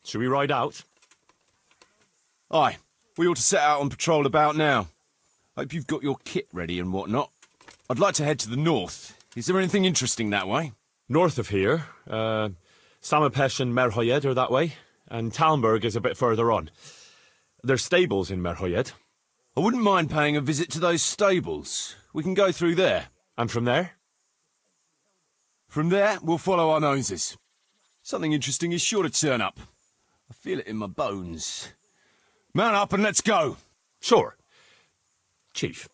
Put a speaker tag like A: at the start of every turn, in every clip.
A: Should we ride out?
B: Aye, we ought to set out on patrol about now. Hope you've got your kit ready and whatnot. I'd like to head to the north. Is there anything interesting that way?
A: North of here, Samapesh and Merhoyed are that way, and Talmberg is a bit further on. There's stables in Merhoyed.
B: I wouldn't mind paying a visit to those stables. We can go through there.
A: And from there?
B: From there, we'll follow our noses. Something interesting is sure to turn up. I feel it in my bones. Mount up and let's go.
A: Sure. Chief.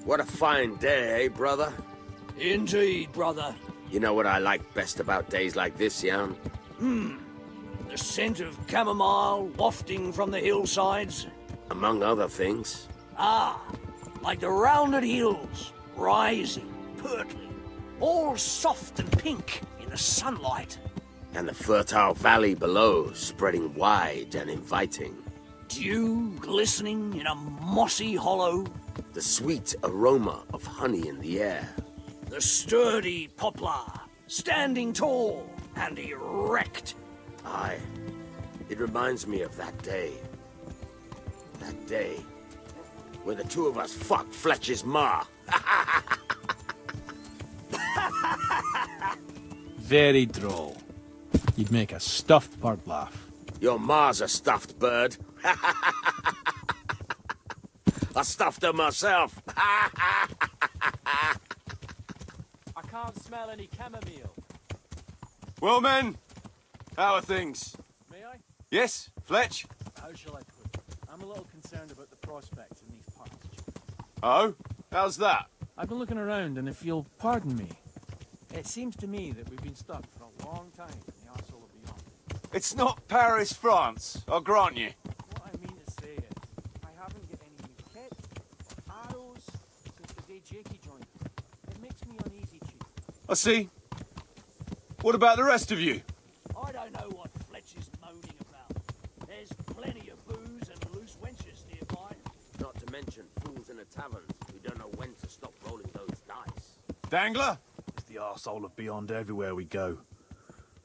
C: What a fine day, eh, brother?
D: Indeed, brother.
C: You know what I like best about days like this, Jan?
D: The scent of chamomile wafting from the hillsides.
C: Among other things.
D: Ah, like the rounded hills, rising, purtling, all soft and pink in the sunlight.
C: And the fertile valley below, spreading wide and inviting.
D: Dew glistening in a mossy hollow.
C: The sweet aroma of honey in the air.
D: The sturdy poplar, standing tall and erect.
C: Aye, it reminds me of that day. That day where the two of us fucked Fletcher's ma.
E: Very droll. You'd make a stuffed bird laugh.
C: Your ma's a stuffed bird. I stuffed her myself.
F: I can't smell any chamomile.
B: Well, men, how are things?
F: May I?
B: Yes, Fletch?
F: How shall I put it? I'm a little concerned about the prospects in these parts.
B: Oh? How's that?
F: I've been looking around, and if you'll pardon me, it seems to me that we've been stuck for a long time in the arsehole of beyond.
B: It's not Paris, France, I'll grant you.
F: What I mean to say is, I haven't got any new kit or arrows since the day Jakey joined us. It makes me uneasy, Chief.
B: I see. What about the rest of you?
D: I don't know what Fletch is moaning about. There's plenty of booze and loose wenches nearby.
C: Not to mention fools in the taverns who don't know when to stop rolling those dice.
B: Dangler?
E: It's the arsehole of beyond everywhere we go.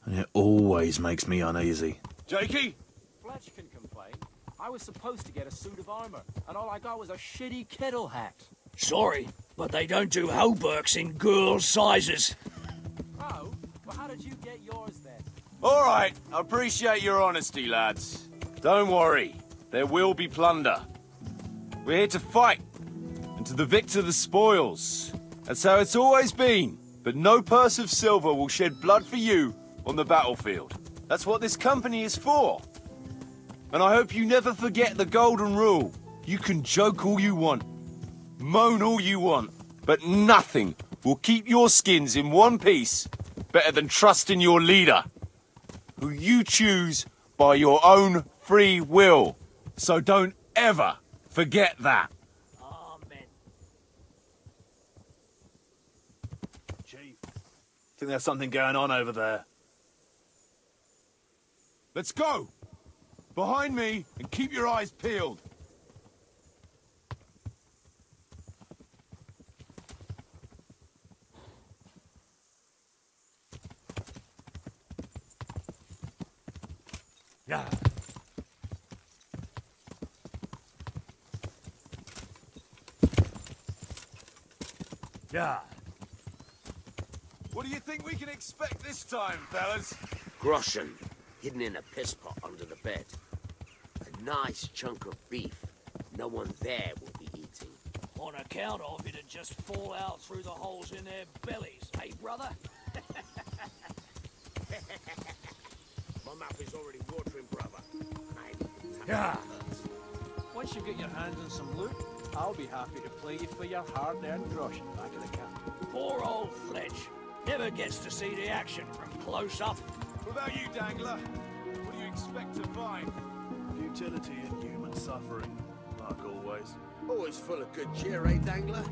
E: And it always makes me uneasy.
B: Jakey?
F: Fletch can complain. I was supposed to get a suit of armor, and all I got was a shitty kettle hat.
D: Sorry, but they don't do hauberks in girls' sizes.
F: Oh? Well, how did you get yours then?
B: All right, I appreciate your honesty, lads. Don't worry, there will be plunder. We're here to fight, and to the victor the spoils. That's how it's always been. But no purse of silver will shed blood for you on the battlefield. That's what this company is for. And I hope you never forget the golden rule. You can joke all you want, moan all you want, but nothing will keep your skins in one piece better than trusting your leader, who you choose by your own free will. So don't ever forget that.
D: Amen.
E: Chief, I think there's something going on over there.
B: Let's go! Behind me, and keep your eyes peeled. Yeah. Yeah. What do you think we can expect this time, fellas?
C: Groschen, hidden in a piss pot under the bed. A nice chunk of beef no one there will be eating.
D: On account of it'd just fall out through the holes in their bellies, eh, brother?
C: My mouth is already watering, brother.
B: Yeah.
F: Once you get your hands on some loot, I'll be happy to play you for your hard-earned groschen back in the camp.
D: Poor old Fletch. Never gets to see the action from close up.
B: What about you, Dangler? What do you expect to find?
E: Futility and human suffering, like always.
C: Always full of good cheer, eh, Dangler?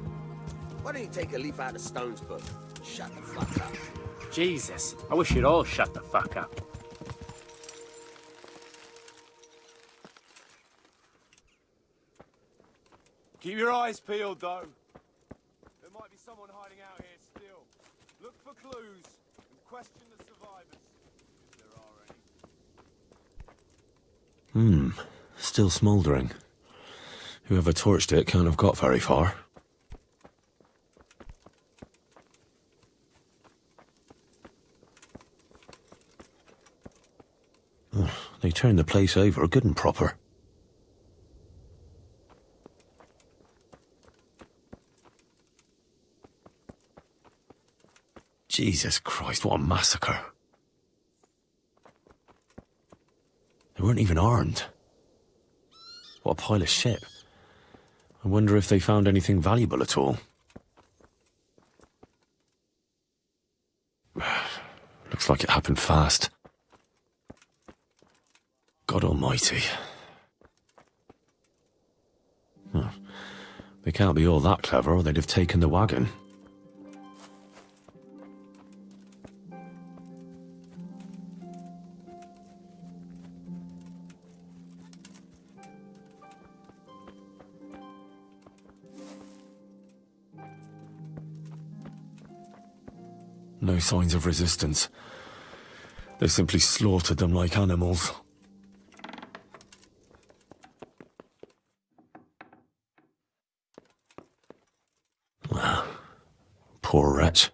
C: Why don't you take a leaf out of Stone's book? Shut the fuck up.
G: Jesus, I wish you'd all shut the fuck up.
B: Keep your eyes peeled, though. There might be someone hiding out here still. Look for clues and question the survivors, if there are any.
A: Still smouldering. Whoever torched it can't have got very far. They turned the place over good and proper. Jesus Christ, what a massacre. They weren't even armed. What a pile of shit. I wonder if they found anything valuable at all. Looks like it happened fast. God almighty. They can't be all that clever or they'd have taken the wagon. No signs of resistance. They simply slaughtered them like animals. Poor wretch.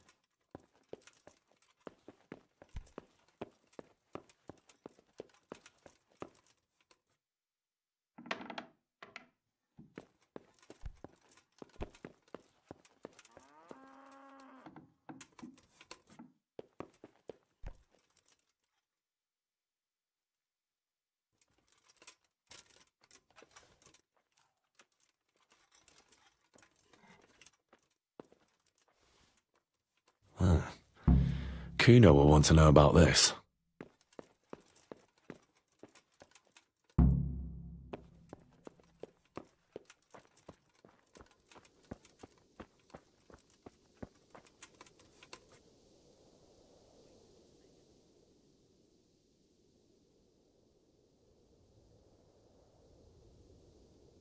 A: Kuno will want to know about this.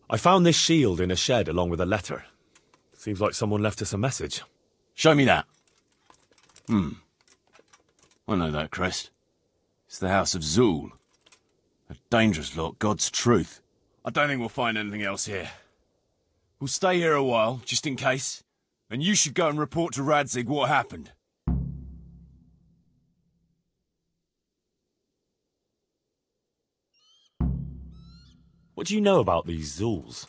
A: I found this shield in a shed along with a letter. Seems like someone left us a message.
B: Show me that. I know that crest. It's the House of Zool. A dangerous lot, God's truth. I don't think we'll find anything else here. We'll stay here a while, just in case. And you should go and report to Radzig what happened.
A: What do you know about these Zools?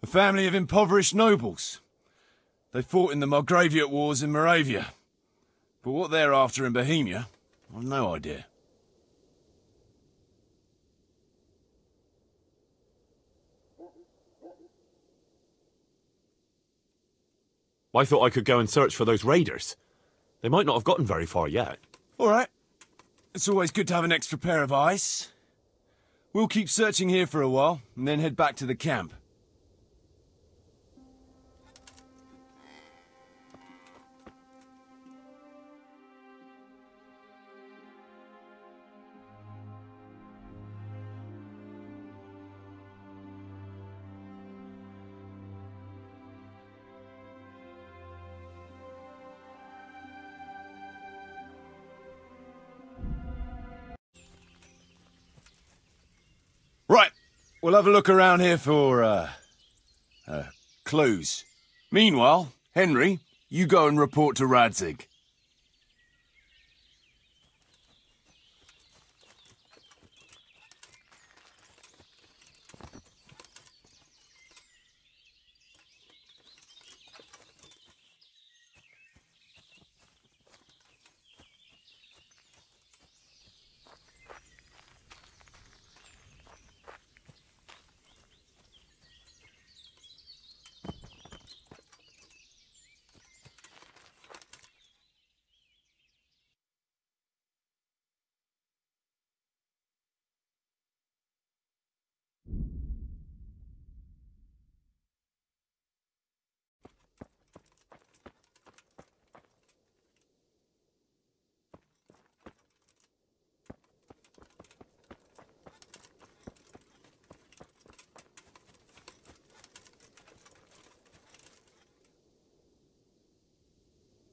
B: A family of impoverished nobles. They fought in the Margraviate Wars in Moravia. But what they're after in Bohemia, I've no idea.
A: I thought I could go and search for those raiders. They might not have gotten very far yet.
B: All right. It's always good to have an extra pair of eyes. We'll keep searching here for a while, and then head back to the camp. we'll have a look around here for, clues. Meanwhile, Henry, you go and report to Radzig.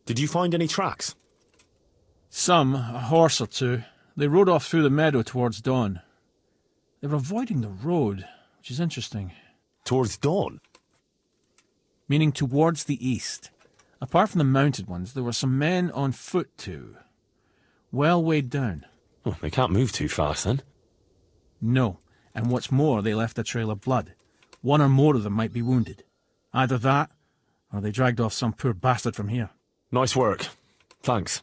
A: Did you find any tracks?
H: Some, a horse or two. They rode off through the meadow towards dawn. They were avoiding the road, which is interesting.
A: Towards dawn?
H: Meaning towards the east. Apart from the mounted ones, there were some men on foot too. Well weighed down.
A: Oh, they can't move too fast then.
H: No, and what's more, they left a trail of blood. One or more of them might be wounded. Either that, or they dragged off some poor bastard from here.
A: Nice work. Thanks.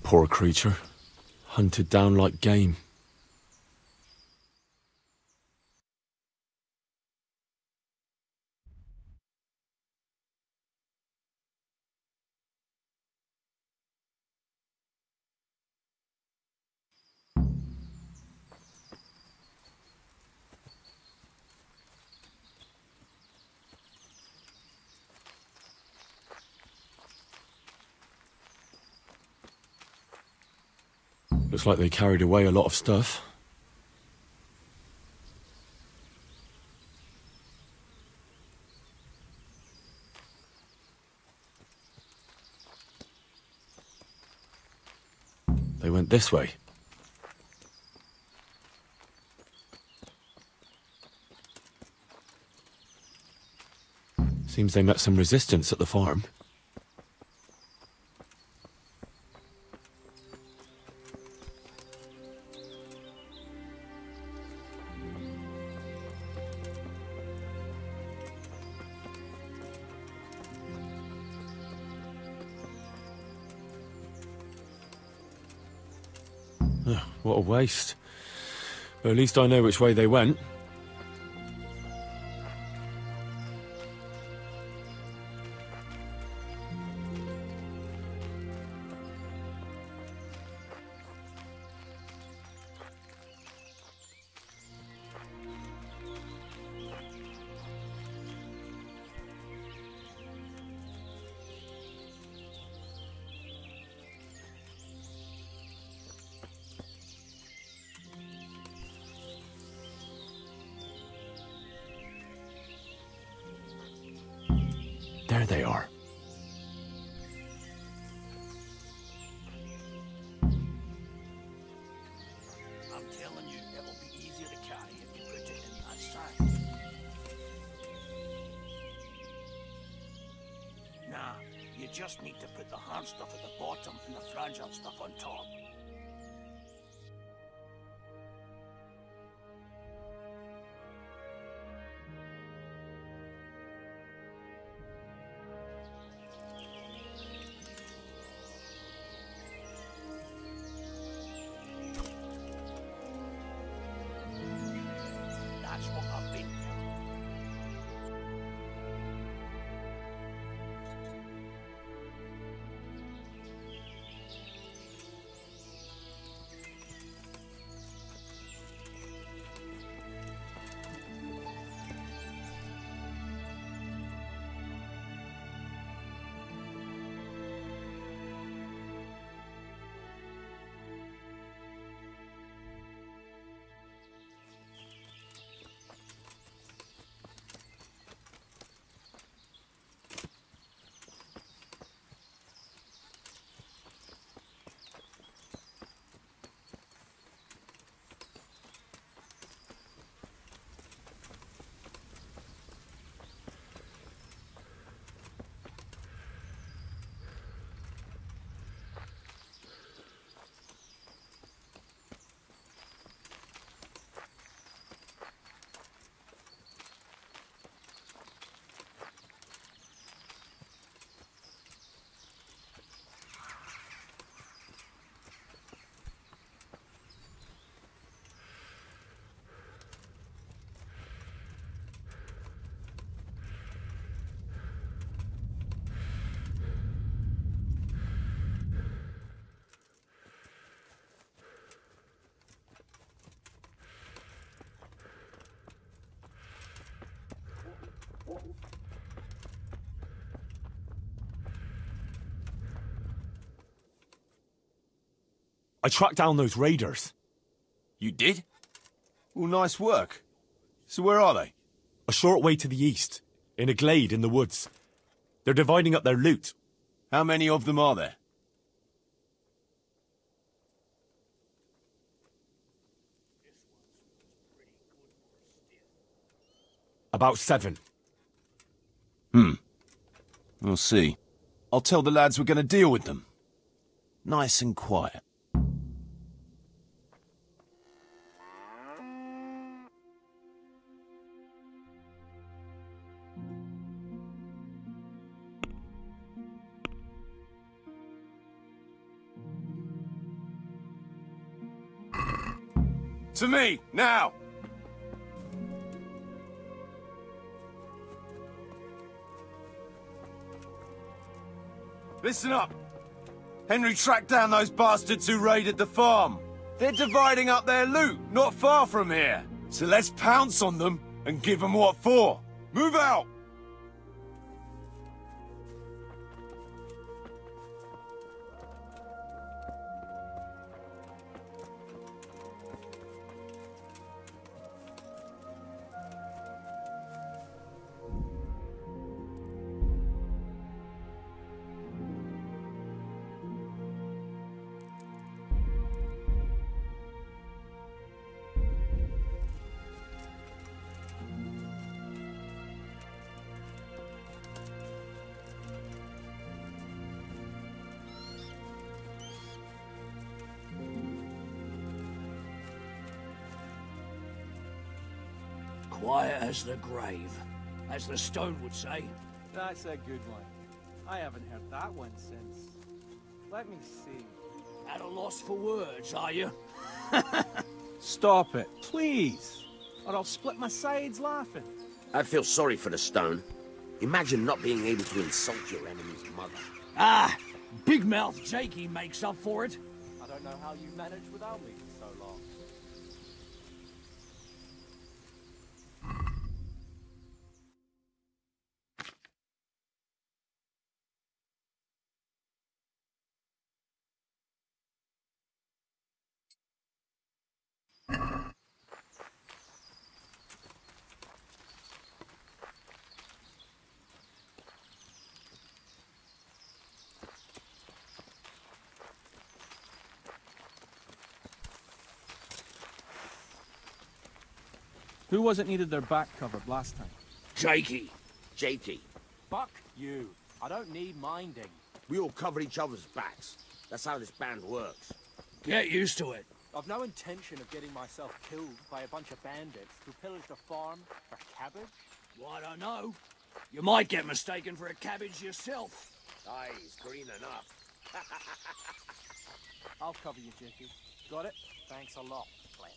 A: Poor creature. Hunted down like game. Looks like they carried away a lot of stuff. They went this way. Seems they met some resistance at the farm. What a waste. But at least I know which way they went. There they are.
D: I'm telling you, it will be easier to carry if you put it in that sack. Nah, you just need to put the hard stuff at the bottom and the fragile stuff on top. That's what I've been through.
A: I tracked down those raiders.
B: You did? Well, nice work. So where are they?
A: A short way to the east, in a glade in the woods. They're dividing up their loot.
B: How many of them are there?
A: About 7.
B: We'll see. I'll tell the lads we're going to deal with them. Nice and quiet. To me, now! Listen up! Henry tracked down those bastards who raided the farm. They're dividing up their loot, not far from here. So let's pounce on them and give them what for. Move out!
D: Quiet as the grave, as the stone would say.
F: That's a good one. I haven't heard that one since... Let me see.
D: At a loss for words, are you?
F: Stop it, please. Or I'll split my sides laughing.
C: I feel sorry for the stone. Imagine not being able to insult your enemy's mother.
D: Ah, big mouth Jakey makes up for it.
F: I don't know how you managed without me for so long. Who was it needed their back covered last time?
D: Jakey.
C: Jakey,
F: Fuck you. I don't need minding.
C: we all cover each other's backs. That's how this band works.
D: Get used to it.
F: I've no intention of getting myself killed by a bunch of bandits who pillaged a farm for cabbage.
D: Well, I don't know. You might get mistaken for a cabbage yourself.
C: Aye, he's green enough.
F: I'll cover you, Jakey. Got it? Thanks a lot, Flint.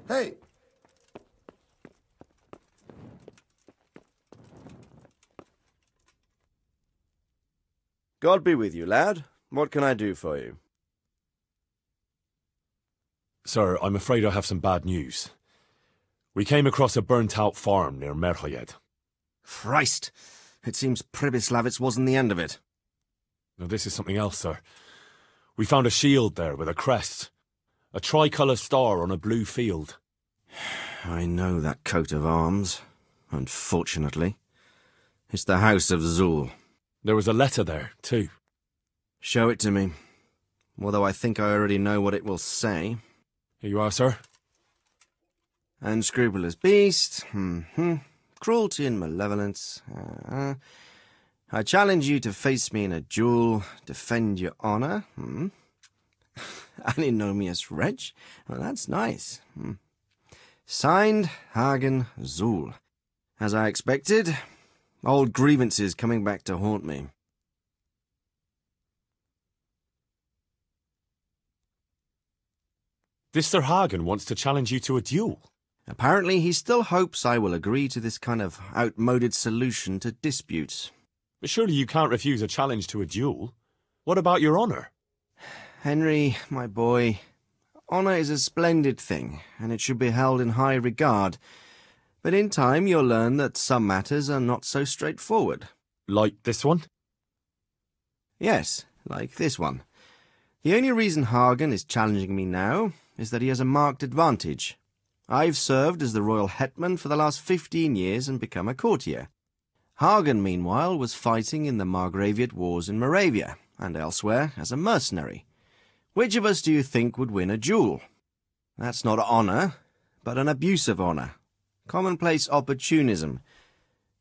I: Hey!
J: God be with you, lad. What can I do for you?
A: Sir, I'm afraid I have some bad news. We came across a burnt-out farm near Merhoyed.
J: Christ! It seems Pribyslavitz wasn't the end of it.
A: Now, this is something else, sir. We found a shield there with a crest. A tricolour star on a blue field.
J: I know that coat of arms, unfortunately. It's the House of Zul.
A: There was a letter there, too.
J: Show it to me. Although I think I already know what it will say.
A: Here you are, sir.
J: Unscrupulous beast. Cruelty and malevolence. I challenge you to face me in a duel, defend your honour. Antinomious wretch. Well, that's nice. Signed, Hagen Zul. As I expected, old grievances coming back to haunt me.
A: This Sir Hagen wants to challenge you to a duel.
J: Apparently he still hopes I will agree to this kind of outmoded solution to disputes.
A: But surely you can't refuse a challenge to a duel. What about your honour?
J: Henry, my boy, honour is a splendid thing, and it should be held in high regard. But in time you'll learn that some matters are not so straightforward.
A: Like this one?
J: Yes, like this one. The only reason Hagen is challenging me now is that he has a marked advantage. I've served as the royal hetman for the last 15 years and become a courtier. Hagen, meanwhile, was fighting in the Margraviate Wars in Moravia, and elsewhere as a mercenary. Which of us do you think would win a duel? That's not honour, but an abuse of honour. Commonplace opportunism.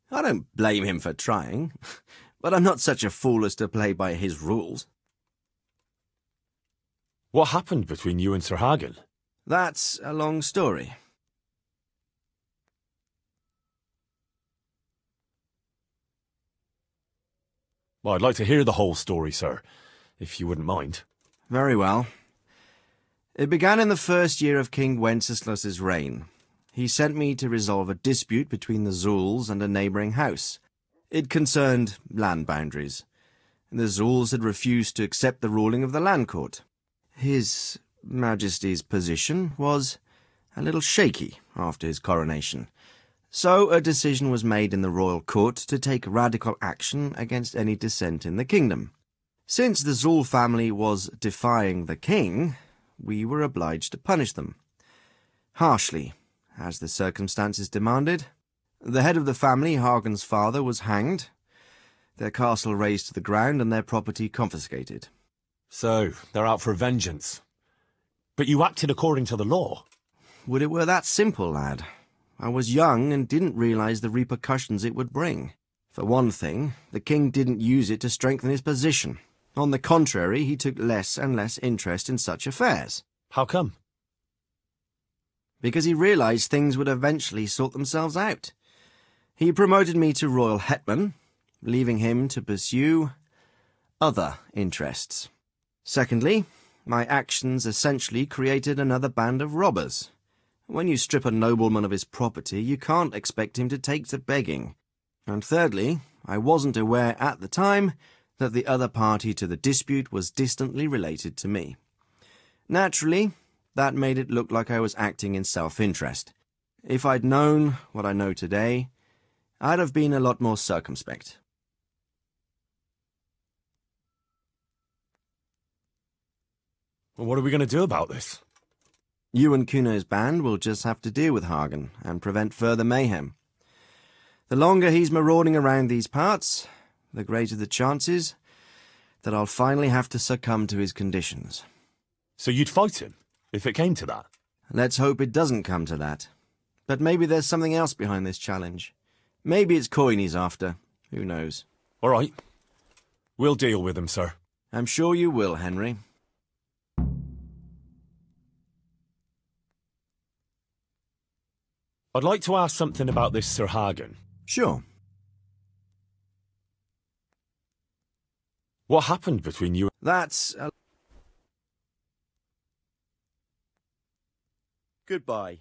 J: I don't blame him for trying, but I'm not such a fool as to play by his rules.
A: What happened between you and Sir Hagen?
J: That's a long story.
A: Well, I'd like to hear the whole story, sir, if you wouldn't mind.
J: Very well. It began in the first year of King Wenceslas's reign. He sent me to resolve a dispute between the Zuls and a neighbouring house. It concerned land boundaries. The Zuls had refused to accept the ruling of the land court. His Majesty's position was a little shaky after his coronation, so a decision was made in the royal court to take radical action against any dissent in the kingdom. Since the Zul family was defying the king, we were obliged to punish them. Harshly, as the circumstances demanded. The head of the family, Hagen's father, was hanged, their castle razed to the ground and their property confiscated.
A: So, they're out for vengeance. But you acted according to the law.
J: Would it were that simple, lad. I was young and didn't realise the repercussions it would bring. For one thing, the king didn't use it to strengthen his position. On the contrary, he took less and less interest in such affairs.
A: How come?
J: Because he realised things would eventually sort themselves out. He promoted me to royal hetman, leaving him to pursue other interests. Secondly, My actions essentially created another band of robbers. When you strip a nobleman of his property, you can't expect him to take to begging. And thirdly, I wasn't aware at the time that the other party to the dispute was distantly related to me. Naturally, that made it look like I was acting in self-interest. If I'd known what I know today, I'd have been a lot more circumspect.
A: Well, what are we going to do about this?
J: You and Kuno's band will just have to deal with Hagen and prevent further mayhem. The longer he's marauding around these parts, the greater the chances that I'll finally have to succumb to his conditions.
A: So you'd fight him, if it came to that?
J: Let's hope it doesn't come to that. But maybe there's something else behind this challenge. Maybe it's coin he's after. Who knows?
A: All right. We'll deal with him, sir.
J: I'm sure you will, Henry.
A: I'd like to ask something about this Sir Hagen.
J: Sure.
A: What happened between you?
J: That's
C: Goodbye.